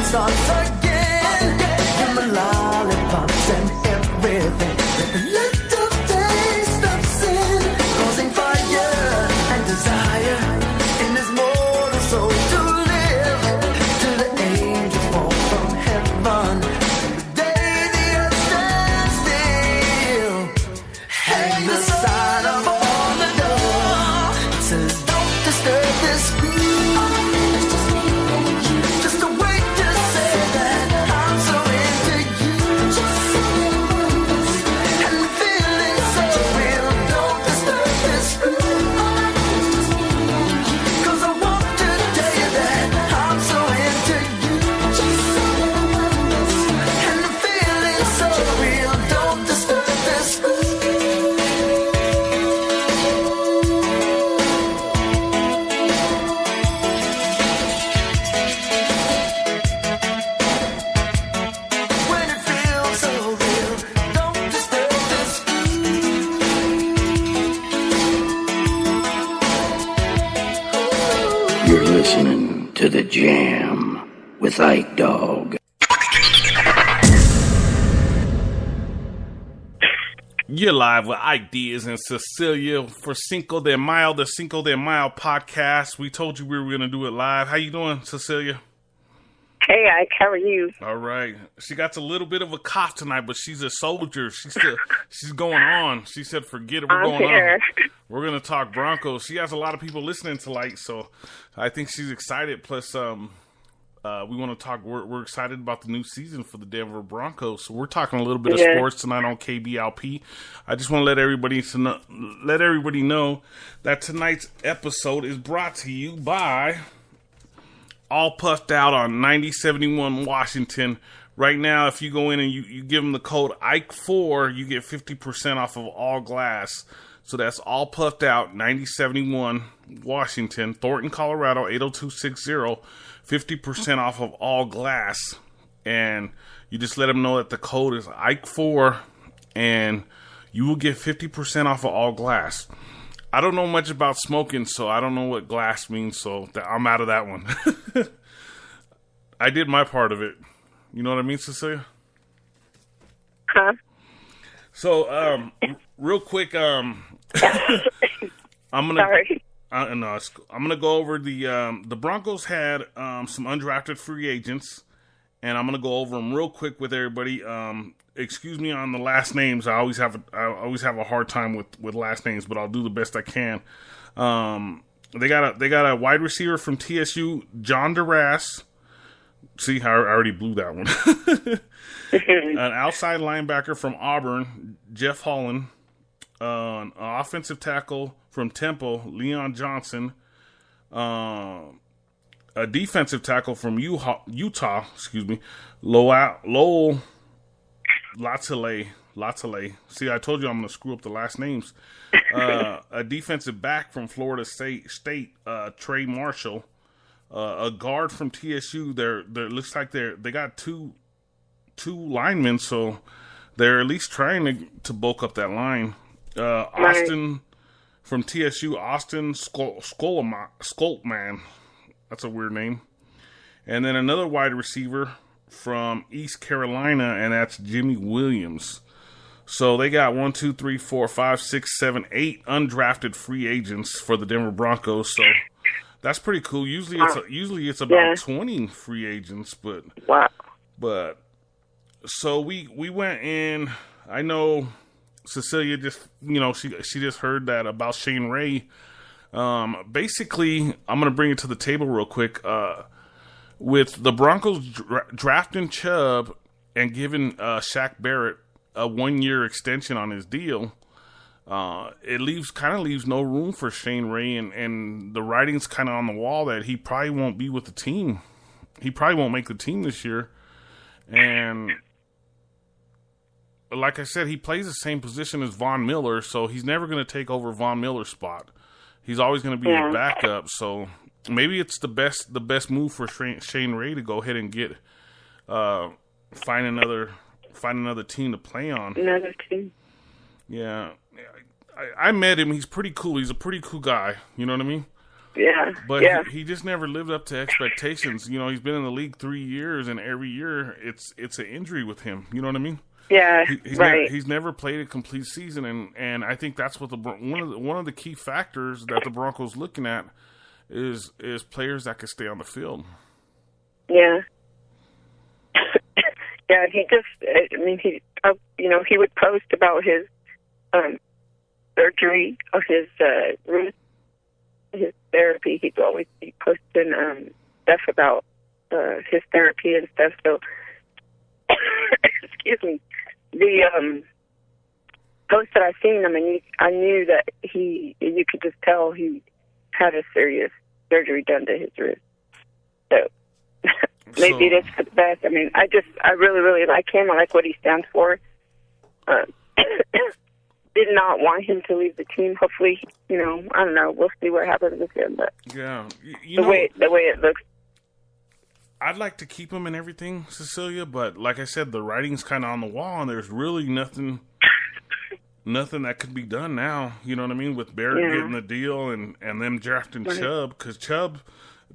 starts again. Give me lollipops and everything. Let the taste of sin causing fire and desire in this mortal soul to live till the angels fall from heaven. The day the earth stands still, hang the sign up on the door. It says, don't disturb this groove. Just a way to say that I'm so into you. And the feeling so real. Don't disturb this groove. 'Cause I want to tell you that I'm so into you. And the feeling so real. Don't disturb this groove. When it feels so real, don't disturb this groove. You're listening to The Jam with Ike Dog. You're live with Ike Diaz and Cecilia for Cinco de Mayo, the Cinco de Mayo podcast. We told you we were going to do it live. How you doing, Cecilia? Hey, Ike, how are you? All right. She got a little bit of a cough tonight, but she's a soldier. She's going on. She said, forget it. We're I'm going here. on. We're going to talk Broncos. She has a lot of people listening tonight, so I think she's excited. Plus, we want to talk. We're excited about the new season for the Denver Broncos. So we're talking a little bit of sports tonight on KBLP. I just want to let everybody know that tonight's episode is brought to you by All Puffed Out on 9071 Washington. Right now, if you go in and you give them the code IKE4, you get 50% off of all glass. So that's All Puffed Out, 9071 Washington, Thornton, Colorado, 80260. 50% off of all glass. And you just let them know that the code is IKE4, and you will get 50% off of all glass. I don't know much about smoking, so I don't know what glass means, so I'm out of that one. I did my part of it. You know what I mean, Cecilia? Huh? So, real quick, I'm gonna. Sorry. No, I'm gonna go over the Broncos had some undrafted free agents, and I'm gonna go over them real quick with everybody. Excuse me on the last names. I always have a hard time with last names, but I'll do the best I can. They got a wide receiver from TSU, John Duras. See, I already blew that one. An outside linebacker from Auburn, Jeff Holland. An offensive tackle from Temple, Leon Johnson. A defensive tackle from Utah, Lowell Latale. See, I told you I'm going to screw up the last names. A defensive back from Florida State, Trey Marshall. A guard from TSU. There looks like they got two linemen, so they're at least trying to bulk up that line. Austin from TSU, Austin Skoltman. That's a weird name. And then another wide receiver from East Carolina, and that's Jimmy Williams. So they got 1, 2, 3, 4, 5, 6, 7, 8 undrafted free agents for the Denver Broncos. So that's pretty cool. Usually it's about 20 free agents, but Wow. So we went in. I know Cecilia just she just heard that about Shane Ray. Basically, I'm gonna bring it to the table real quick. With the Broncos drafting Chubb and giving Shaq Barrett a 1-year extension on his deal, it leaves no room for Shane Ray, and the writing's kind of on the wall that he probably won't be with the team. He probably won't make the team this year, and like I said, he plays the same position as Von Miller, so he's never going to take over Von Miller's spot. He's always going to be his backup. So maybe it's the best move for Shane Ray to go ahead and get find another team to play on. Another team. Yeah, I met him. He's pretty cool. He's a pretty cool guy. You know what I mean? Yeah. But yeah. he just never lived up to expectations. You know, he's been in the league 3 years, and every year it's an injury with him. You know what I mean? Yeah. Right. He's never played a complete season, and I think that's what one of the key factors that the Broncos looking at is players that can stay on the field. Yeah. Yeah. He just. I mean, he would post about his surgery of his wrist, his therapy. He'd always be posting stuff about his therapy and stuff. So, excuse me. The post that I seen, I mean, I knew that you could just tell he had a serious surgery done to his wrist. So maybe it is for the best. I mean, I really, really like him. I like what he stands for. Did not want him to leave the team. Hopefully, I don't know. We'll see what happens with him. But yeah, the way it looks. I'd like to keep him and everything, Cecilia, but like I said, the writing's kind of on the wall, and there's really nothing that could be done now. You know what I mean? With Barrett getting the deal and them drafting Chubb, because Chubb,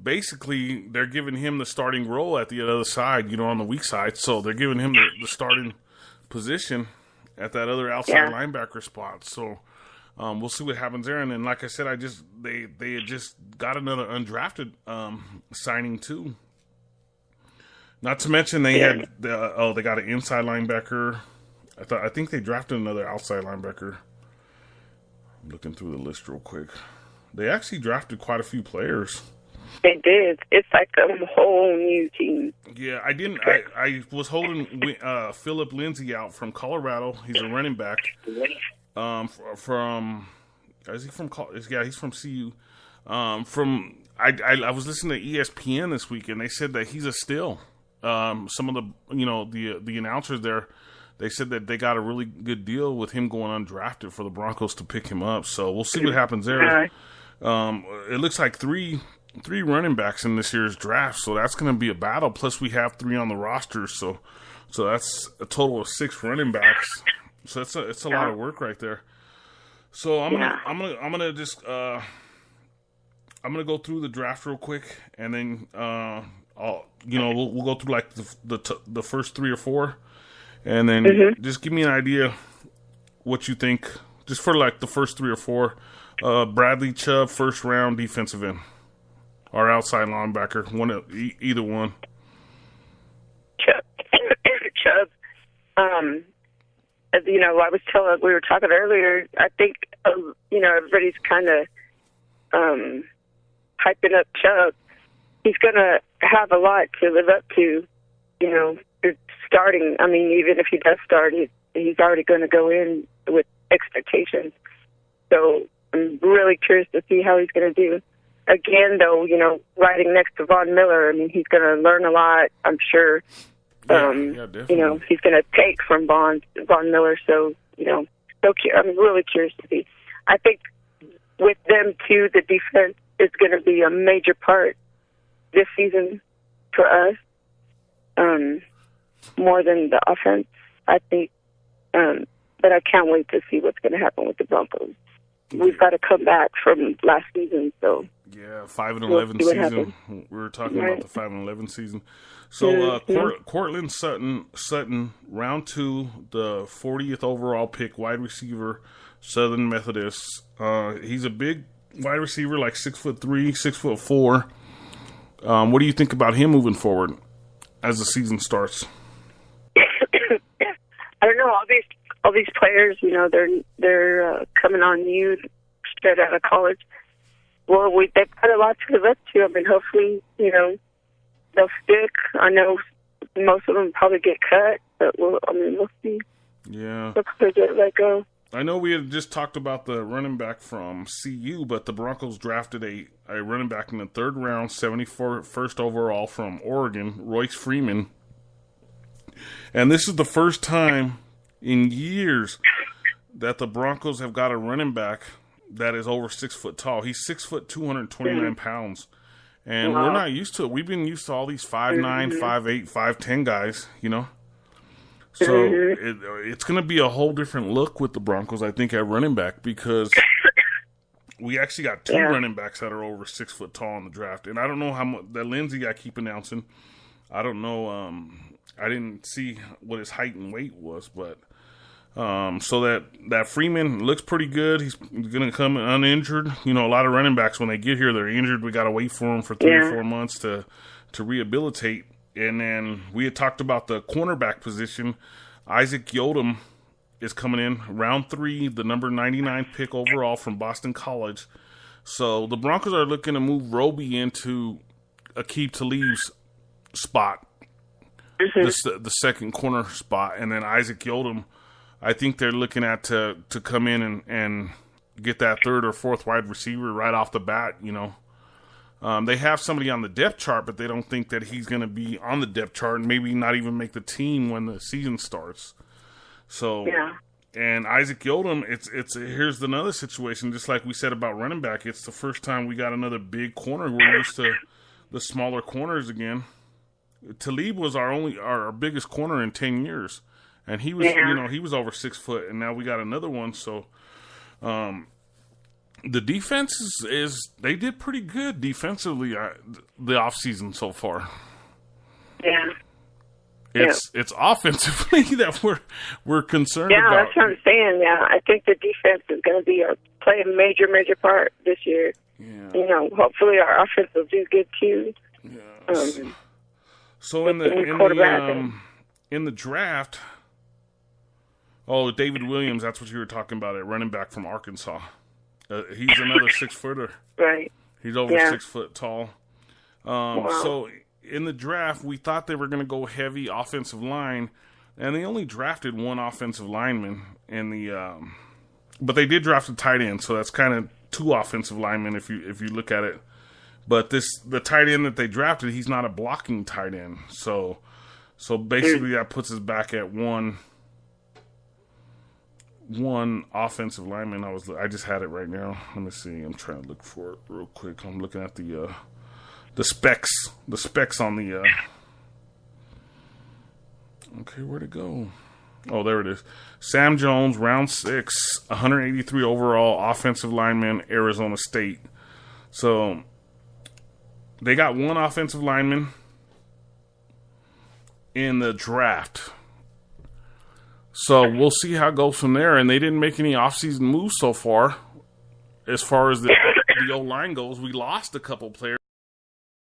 basically, they're giving him the starting role at the other side, on the weak side. So they're giving him the starting position at that other outside linebacker spot. So we'll see what happens there. And then, like I said, they had just got another undrafted signing too. Not to mention they had they got an inside linebacker. I think they drafted another outside linebacker. I'm looking through the list real quick. They actually drafted quite a few players. They did. It's like a whole new team. Yeah, I didn't. I was holding Philip Lindsay out from Colorado. He's a running back. From is he from? Yeah, he's from CU. I was listening to ESPN this week, and they said that he's a steal. Some of the announcers there, they said that they got a really good deal with him going undrafted for the Broncos to pick him up. So we'll see what happens there. It looks like three running backs in this year's draft, so that's going to be a battle. Plus, we have 3 on the roster, so that's a total of 6 running backs. So it's a lot of work right there. So I'm gonna go through the draft real quick, and then we'll go through like the first 3 or 4, and then just give me an idea what you think, just for like the first 3 or 4. Bradley Chubb, first round defensive end, or outside linebacker, either one. Chubb. We were talking earlier. I think everybody's kind of hyping up Chubb. He's going to have a lot to live up to, starting. I mean, even if he does start, he's already going to go in with expectations. So I'm really curious to see how he's going to do. Again, though, riding next to Von Miller, I mean, he's going to learn a lot, I'm sure. Definitely. He's going to take from Von Miller. So, I'm really curious to see. I think with them, too, the defense is going to be a major part this season for us, more than the offense, I think. But I can't wait to see what's going to happen with the Broncos. We've got to come back from last season, so. Yeah, 5-11 season. We were talking about the 5-11 season. So, Cortland Sutton, round 2, the 40th overall pick, wide receiver, Southern Methodist. He's a big wide receiver, like 6'3", 6'4". What do you think about him moving forward as the season starts? I don't know. All these players, they're coming on new, straight out of college. Well, they've got a lot to live up to. I mean, hopefully, they'll stick. I know most of them probably get cut, but we'll see. Yeah. They'll probably get let go. I know we had just talked about the running back from CU, but the Broncos drafted a running back in the 3rd round, 71st overall from Oregon, Royce Freeman. And this is the first time in years that the Broncos have got a running back that is over 6 foot tall. He's 6 foot, 229 pounds. And we're not used to it. We've been used to all these 5'9", 5'8", 5'10" guys, So it's going to be a whole different look with the Broncos, I think, at running back, because We actually got two running backs that are over 6 foot tall in the draft, and I don't know how much that Lindsey I keep announcing. I don't know. I didn't see what his height and weight was, but so that Freeman looks pretty good. He's going to come uninjured. You know, a lot of running backs when they get here, they're injured. We got to wait for them for 3 or 4 months to rehabilitate. And then we had talked about the cornerback position. Isaac Yodom is coming in round 3, the number 99 pick overall from Boston College. So the Broncos are looking to move Roby into Aqib Talib's spot, the second corner spot, and then Isaac Yodom, I think they're looking at to come in and get that 3rd or 4th wide receiver right off the bat. You know, they have somebody on the depth chart, but they don't think that he's going to be on the depth chart and maybe not even make the team when the season starts. So, and Isaac Yodom, it's here's another situation, just like we said about running back. It's the first time we got another big corner. We're used to the smaller corners again. Talib was our biggest corner in 10 years, and he was he was over 6 foot, and now we got another one. So, the defense is they did pretty good defensively the offseason so far. Yeah. It's offensively that we're concerned about. Yeah, that's what I'm saying. Yeah, I think the defense is going to play a major part this year. Yeah. You know, hopefully our offense will do good too. Yeah. So in the draft, David Williams, that's what you were talking about, at running back from Arkansas. He's another 6 footer. Right. He's over 6 foot tall. Wow. So in the draft, we thought they were going to go heavy offensive line, and they only drafted one offensive lineman in the. But they did draft a tight end, so that's kind of 2 offensive linemen if you look at it. But the tight end that they drafted, he's not a blocking tight end, so basically that puts us back at one offensive lineman. I just had it right now. Let me see. I'm trying to look for it real quick. I'm looking at the specs on the. Okay, where'd it go? Oh, there it is. Sam Jones, round 6, 183 overall, offensive lineman, Arizona State. So they got one offensive lineman in the draft. So we'll see how it goes from there. And they didn't make any offseason moves so far. As far as the O-line goes, we lost a couple players.